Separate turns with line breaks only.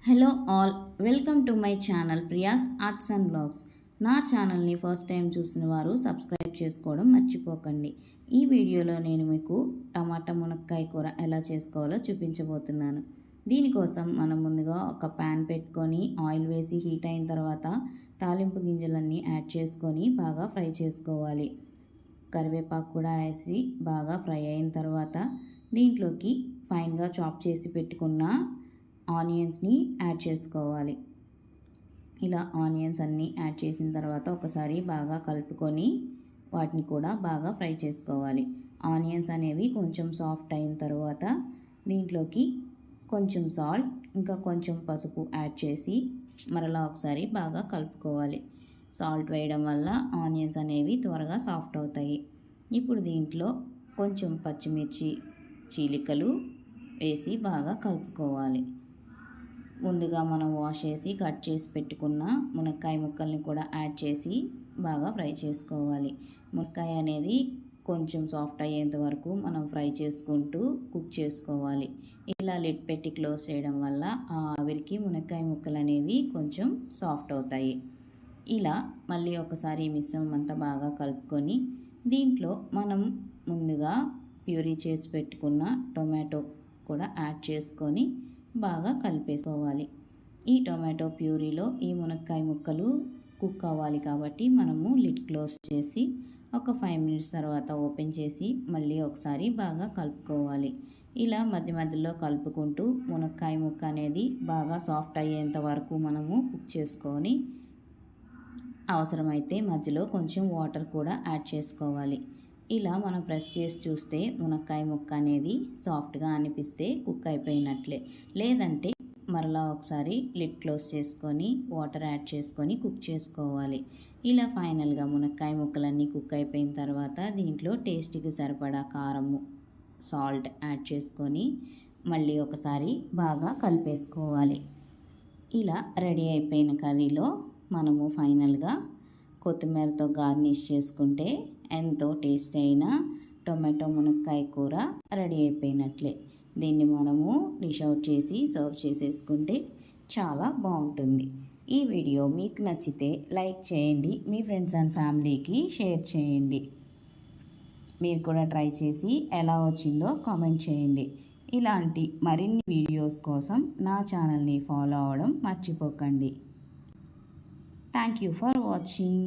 Hello all, welcome to my channel Priya's arts and blogs. నా ఛానల్ని first time చూసిన వారు సబ్స్క్రైబ్ చేసుకోవడం మర్చిపోకండి. ఈ వీడియోలో నేను మీకు టమాటా మునక్కాయ కూర ఎలా చేసుకోవాలో చూపించబోతున్నాను. దీనికోసం మనం ముందుగా ఒక ప్యాన్ పెట్టుకొని ఆయిల్ వేసి హీట్ అయిన తర్వాత తాలింపు గింజలన్నీ యాడ్ చేసుకొని బాగా ఫ్రై చేసుకోవాలి. కరివేపాకు కూడా వేసి బాగా ఫ్రై అయిన తర్వాత దీంట్లోకి ఫైన్గా చాప్ చేసి పెట్టుకున్న ఆనియన్స్ని యాడ్ చేసుకోవాలి. ఇలా ఆనియన్స్ అన్నీ యాడ్ చేసిన తర్వాత ఒకసారి బాగా కలుపుకొని వాటిని కూడా బాగా ఫ్రై చేసుకోవాలి. ఆనియన్స్ అనేవి కొంచెం సాఫ్ట్ అయిన తర్వాత దీంట్లోకి కొంచెం సాల్ట్ ఇంకా కొంచెం పసుపు యాడ్ చేసి మరలా ఒకసారి బాగా కలుపుకోవాలి. సాల్ట్ వేయడం వల్ల ఆనియన్స్ అనేవి త్వరగా సాఫ్ట్ అవుతాయి. ఇప్పుడు దీంట్లో కొంచెం పచ్చిమిర్చి చీలికలు వేసి బాగా కలుపుకోవాలి. ముందుగా మనం వాష్ చేసి కట్ చేసి పెట్టుకున్న మునక్కాయ ముక్కల్ని కూడా యాడ్ చేసి బాగా ఫ్రై చేసుకోవాలి. మునక్కాయ అనేది కొంచెం సాఫ్ట్ అయ్యేంత వరకు మనం ఫ్రై చేసుకుంటూ కుక్ చేసుకోవాలి. ఇలా లిడ్ పెట్టి క్లోజ్ చేయడం వల్ల ఆ ఆవిరికి మునక్కాయ ముక్కలు అనేవి కొంచెం సాఫ్ట్ అవుతాయి. ఇలా మళ్ళీ ఒకసారి మిశ్రమం అంతా బాగా కలుపుకొని దీంట్లో మనం ముందుగా ప్యూరీ చేసి పెట్టుకున్న టొమాటో కూడా యాడ్ చేసుకొని బాగా కలిపేసుకోవాలి. ఈ టొమాటో ప్యూరీలో ఈ మునక్కాయ ముక్కలు కుక్ అవ్వాలి కాబట్టి మనము లిడ్ క్లోజ్ చేసి ఒక 5 మినిట్స్ తర్వాత ఓపెన్ చేసి మళ్ళీ ఒకసారి బాగా కలుపుకోవాలి. ఇలా మధ్య మధ్యలో కలుపుకుంటూ మునక్కాయ ముక్క అనేది బాగా సాఫ్ట్ అయ్యేంత వరకు మనము కుక్ చేసుకొని అవసరమైతే మధ్యలో కొంచెం వాటర్ కూడా యాడ్ చేసుకోవాలి. ఇలా మనం ప్రెస్ చేసి చూస్తే మునక్కాయ ముక్క అనేది సాఫ్ట్గా అనిపిస్తే కుక్ అయిపోయినట్లే. లేదంటే మరలా ఒకసారి లిడ్ క్లోజ్ చేసుకొని వాటర్ యాడ్ చేసుకొని కుక్ చేసుకోవాలి. ఇలా ఫైనల్గా మునక్కాయ ముక్కలన్నీ కుక్ అయిపోయిన తర్వాత దీంట్లో టేస్ట్కి సరిపడా కారము సాల్ట్ యాడ్ చేసుకొని మళ్ళీ ఒకసారి బాగా కలిపేసుకోవాలి. ఇలా రెడీ అయిపోయిన కర్రీలో మనము ఫైనల్గా కొత్తిమీరతో గార్నిష్ చేసుకుంటే ఎంతో టేస్ట్ అయిన టొమాటో మునక్కాయ కూర రెడీ అయిపోయినట్లే. దీన్ని మనము డిష్ అవుట్ చేసి సర్వ్ చేసేసుకుంటే చాలా బాగుంటుంది. ఈ వీడియో మీకు నచ్చితే లైక్ చేయండి, మీ ఫ్రెండ్స్ అండ్ ఫ్యామిలీకి షేర్ చేయండి. మీరు కూడా ట్రై చేసి ఎలా వచ్చిందో కామెంట్ చేయండి. ఇలాంటి మరిన్ని వీడియోస్ కోసం నా ఛానల్ని ఫాలో అవ్వడం మర్చిపోకండి. Thank you for watching.